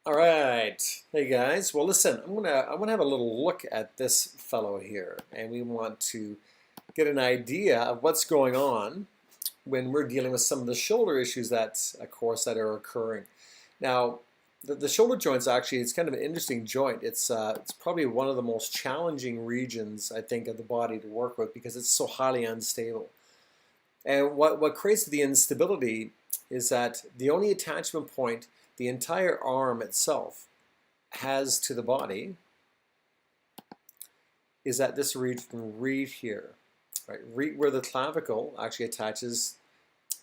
All right, hey guys. Well, listen, I want to have a little look at this fellow here, and we want to get an idea of what's going on when we're dealing with some of the shoulder issues that, of course, that are occurring. Now, the shoulder joint's actually it's kind of an interesting joint. It's probably one of the most challenging regions I think of the body to work with because it's so highly unstable. And what creates the instability is that the only attachment point the entire arm itself has to the body is at this region right here, right? Right where the clavicle actually attaches,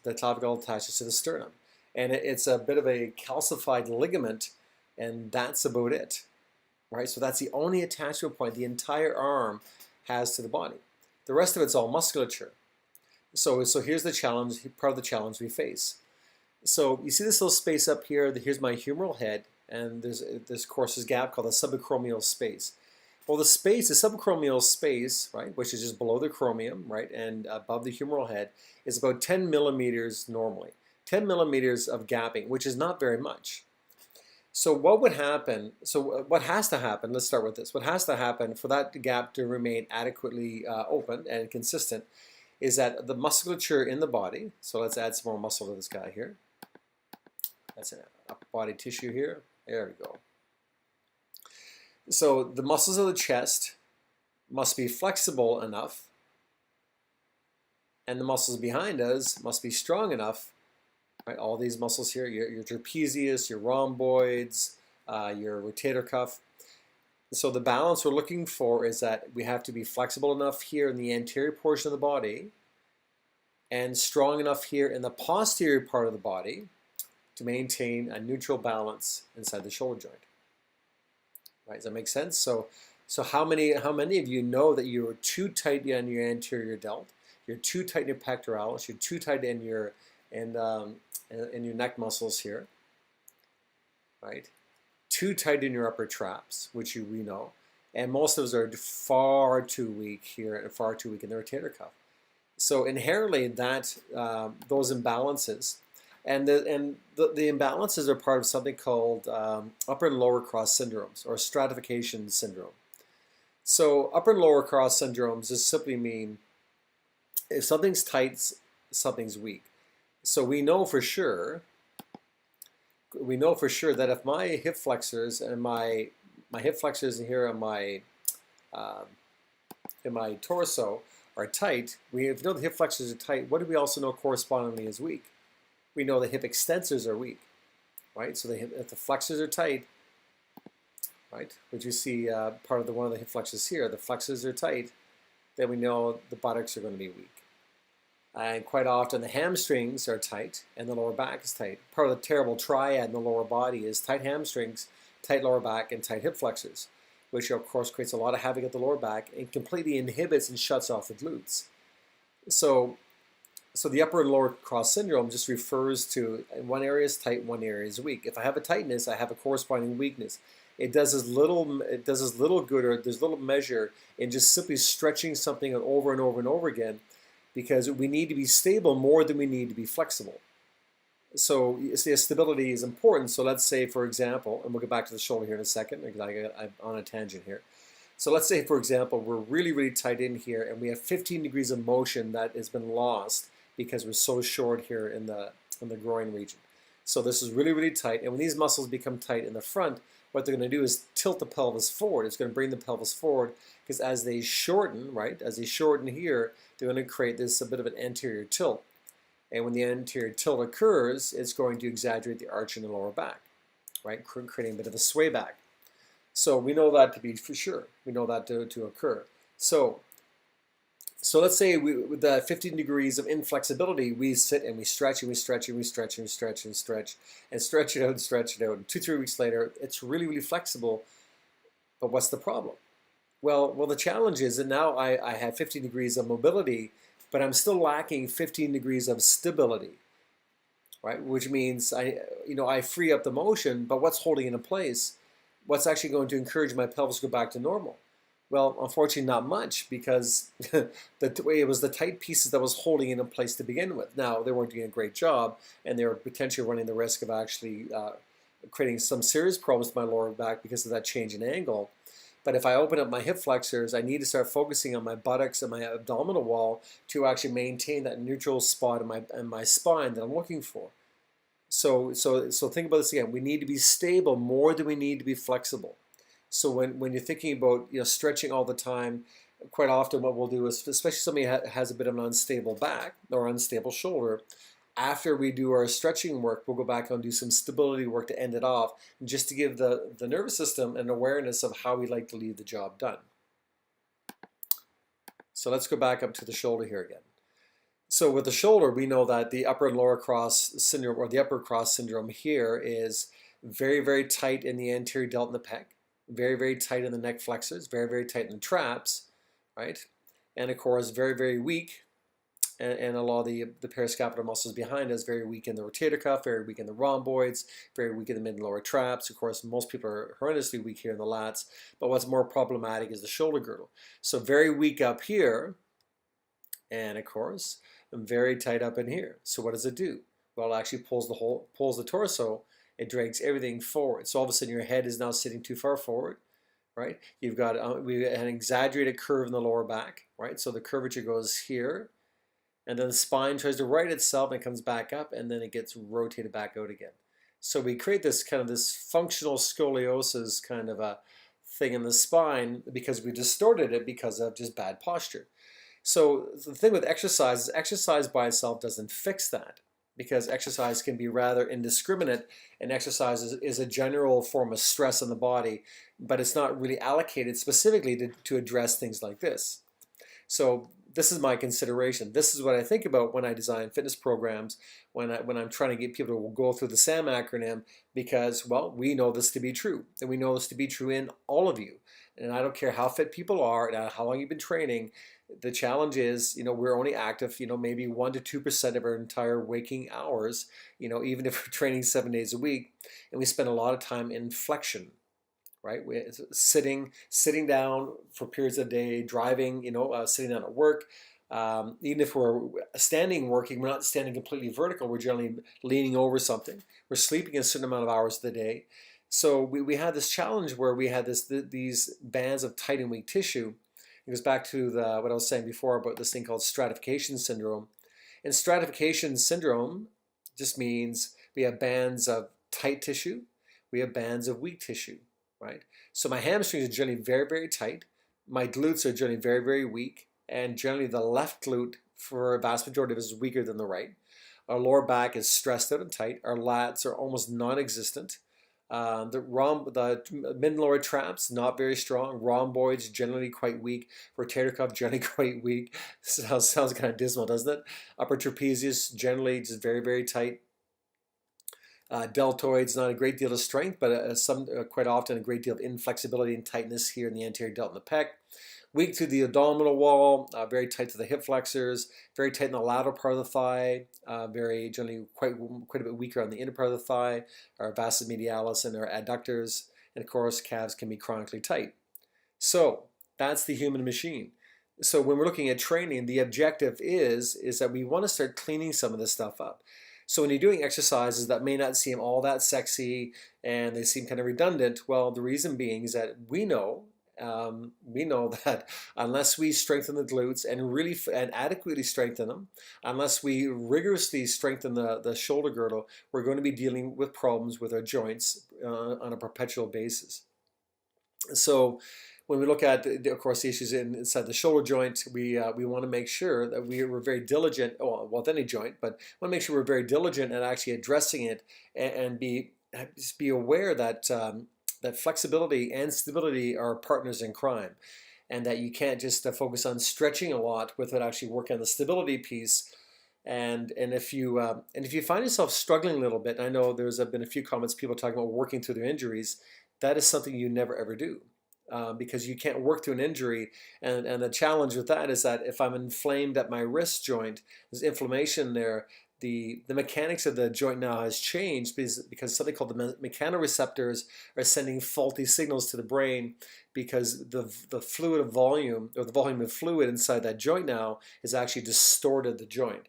the clavicle attaches to the sternum. And it's a bit of a calcified ligament, and that's about it, right? So that's the only attachment point the entire arm has to the body. The rest of it's all musculature. So here's the challenge, part of the challenge we face. So you see this little space up here, here's my humeral head, and there's this course this gap called the subacromial space. Well, the subacromial space, right, which is just below the chromium, right, and above the humeral head, is about 10 millimeters normally. 10 millimeters of gapping, which is not very much. So what would happen, what has to happen, let's start with this. What has to happen for that gap to remain adequately open and consistent is that the musculature in the body, so let's add some more muscle to this guy here. That's an upper body tissue here. There we go. So the muscles of the chest must be flexible enough, and the muscles behind us must be strong enough. Right, all these muscles here, your trapezius, your rhomboids, your rotator cuff. So the balance we're looking for is that we have to be flexible enough here in the anterior portion of the body and strong enough here in the posterior part of the body to maintain a neutral balance inside the shoulder joint. Right, does that make sense? So how many of you know that you are too tight on your anterior delt, you're too tight in your pectoralis, you're too tight in your neck muscles here, right? Too tight in your upper traps, which we know, and most of us are far too weak here and far too weak in the rotator cuff. So inherently, those imbalances, and the imbalances are part of something called upper and lower cross syndromes or stratification syndrome. So upper and lower cross syndromes just simply mean if something's tight, something's weak. So we know for sure that if my hip flexors and my hip flexors here on my in my torso are tight, if we know the hip flexors are tight, what do we also know correspondingly is weak? We know the hip extensors are weak, right? So if the flexors are tight, right, which you see part of one of the hip flexors here, the flexors are tight, then we know the buttocks are going to be weak. And quite often the hamstrings are tight and the lower back is tight. Part of the terrible triad in the lower body is tight hamstrings, tight lower back, and tight hip flexors, which of course creates a lot of havoc at the lower back and completely inhibits and shuts off the glutes. So the upper and lower cross syndrome just refers to one area is tight, one area is weak. If I have a tightness, I have a corresponding weakness. It does as little good, or there's little measure in just simply stretching something over and over and over again, because we need to be stable more than we need to be flexible. So you see, stability is important. So let's say, for example, and we'll get back to the shoulder here in a second, because I'm on a tangent here. So let's say, for example, we're really, really tight in here, and we have 15 degrees of motion that has been lost because we're so short here in the groin region. So this is really, really tight, and when these muscles become tight in the front, what they're going to do is tilt the pelvis forward. It's going to bring the pelvis forward, because as they shorten, right, as they shorten here, they're going to create a bit of an anterior tilt. And when the anterior tilt occurs, it's going to exaggerate the arch in the lower back, right, creating a bit of a sway back. So we know that to be for sure. We know that to occur. So let's say with the 15 degrees of inflexibility, we sit and we stretch and we stretch and we stretch and we stretch and stretch and stretch it out and stretch it out. And 2-3 weeks later, it's really, really flexible. But what's the problem? Well, the challenge is that now I have 15 degrees of mobility, but I'm still lacking 15 degrees of stability, right? Which means I free up the motion, but what's holding it in place? What's actually going to encourage my pelvis to go back to normal? Well, unfortunately, not much, because it was the tight pieces that was holding it in place to begin with. Now, they weren't doing a great job, and they were potentially running the risk of actually creating some serious problems with my lower back because of that change in angle. But if I open up my hip flexors, I need to start focusing on my buttocks and my abdominal wall to actually maintain that neutral spot in my spine that I'm looking for. So think about this again. We need to be stable more than we need to be flexible. So when you're thinking about stretching all the time, quite often what we'll do is, especially somebody who has a bit of an unstable back or unstable shoulder, after we do our stretching work, we'll go back and do some stability work to end it off, just to give the nervous system an awareness of how we like to leave the job done. So let's go back up to the shoulder here again. So with the shoulder, we know that the upper and lower cross syndrome, or the upper cross syndrome here, is very, very tight in the anterior delt and the pec, very, very tight in the neck flexors, very, very tight in the traps, right? And of course, very, very weak. And a lot of the parascapular muscles behind us, very weak in the rotator cuff, very weak in the rhomboids, very weak in the mid and lower traps. Of course, most people are horrendously weak here in the lats, but what's more problematic is the shoulder girdle. So very weak up here, and of course, very tight up in here. So what does it do? Well, it actually pulls the torso. It drags everything forward. So all of a sudden, your head is now sitting too far forward, right? You've got an exaggerated curve in the lower back, right? So the curvature goes here. And then the spine tries to right itself and comes back up, and then it gets rotated back out again. So we create this functional scoliosis kind of a thing in the spine because we distorted it because of just bad posture. So the thing with exercise is exercise by itself doesn't fix that, because exercise can be rather indiscriminate, and exercise is a general form of stress on the body, but it's not really allocated specifically to address things like this. So this is my consideration. This is what I think about when I design fitness programs, when I'm trying to get people to go through the SAM acronym, because, well, we know this to be true, and we know this to be true in all of you. And I don't care how fit people are and how long you've been training. The challenge is, we're only active, maybe 1 to 2% of our entire waking hours, even if we're training 7 days a week, and we spend a lot of time in flexion. Right, we're sitting down for periods of the day, driving, sitting down at work. Even if we're standing working, we're not standing completely vertical. We're generally leaning over something. We're sleeping a certain amount of hours of the day. So we had this challenge where we had these bands of tight and weak tissue. It goes back to what I was saying before about this thing called stratification syndrome. And stratification syndrome just means we have bands of tight tissue, we have bands of weak tissue. Right? So my hamstrings are generally very, very tight. My glutes are generally very, very weak. And generally the left glute, for a vast majority of us, is weaker than the right. Our lower back is stressed out and tight. Our lats are almost non-existent. The mid and lower traps, not very strong. Rhomboids, generally quite weak. Rotator cuff, generally quite weak. Sounds kind of dismal, doesn't it? Upper trapezius, generally just very, very tight. Deltoids, not a great deal of strength, but quite often a great deal of inflexibility and tightness here in the anterior delt and the pec. Weak to the abdominal wall, very tight to the hip flexors, very tight in the lateral part of the thigh, very generally quite a bit weaker on the inner part of the thigh, our vastus medialis and our adductors, and of course calves can be chronically tight. So that's the human machine. So when we're looking at training, the objective is that we want to start cleaning some of this stuff up. So when you're doing exercises that may not seem all that sexy and they seem kind of redundant, well, the reason being is that we know that unless we strengthen the glutes and adequately strengthen them, unless we rigorously strengthen the shoulder girdle, we're going to be dealing with problems with our joints on a perpetual basis. So when we look at, of course, the issues inside the shoulder joint, we want to make sure that we're very diligent, well, with any joint, but we want to make sure we're very diligent at actually addressing it and be aware that that flexibility and stability are partners in crime, and that you can't just focus on stretching a lot without actually working on the stability piece. And if you find yourself struggling a little bit, and I know there's been a few comments, people talking about working through their injuries, that is something you never ever do. Because you can't work through an injury, and the challenge with that is that if I'm inflamed at my wrist joint, there's inflammation there, the mechanics of the joint now has changed because something called the mechanoreceptors are sending faulty signals to the brain, because the fluid of volume, or the volume of fluid inside that joint now has actually distorted the joint.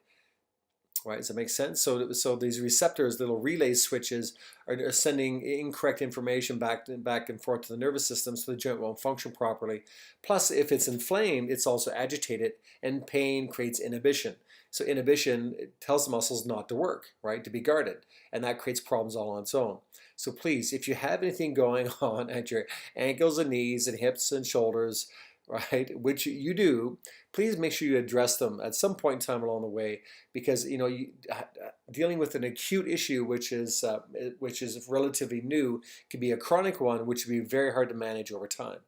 Right, does that make sense? So these receptors, little relay switches, are sending incorrect information back and forth to the nervous system, so the joint won't function properly. Plus, if it's inflamed, it's also agitated, and pain creates inhibition. So inhibition, it tells the muscles not to work, right, to be guarded, and that creates problems all on its own. So please, if you have anything going on at your ankles and knees and hips and shoulders, right, which you do, please make sure you address them at some point in time along the way, because dealing with an acute issue, which is relatively new, can be a chronic one, which would be very hard to manage over time.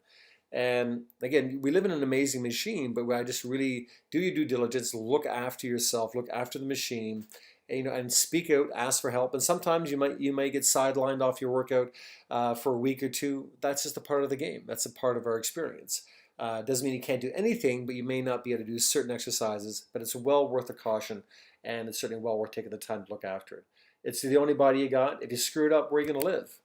And again, we live in an amazing machine, but I just really do your due diligence, look after yourself, look after the machine, and speak out, ask for help. And sometimes you might get sidelined off your workout for a week or two. That's just a part of the game. That's a part of our experience. Doesn't mean you can't do anything, but you may not be able to do certain exercises. But it's well worth the caution, and it's certainly well worth taking the time to look after it. It's the only body you got. If you screw it up, where are you going to live?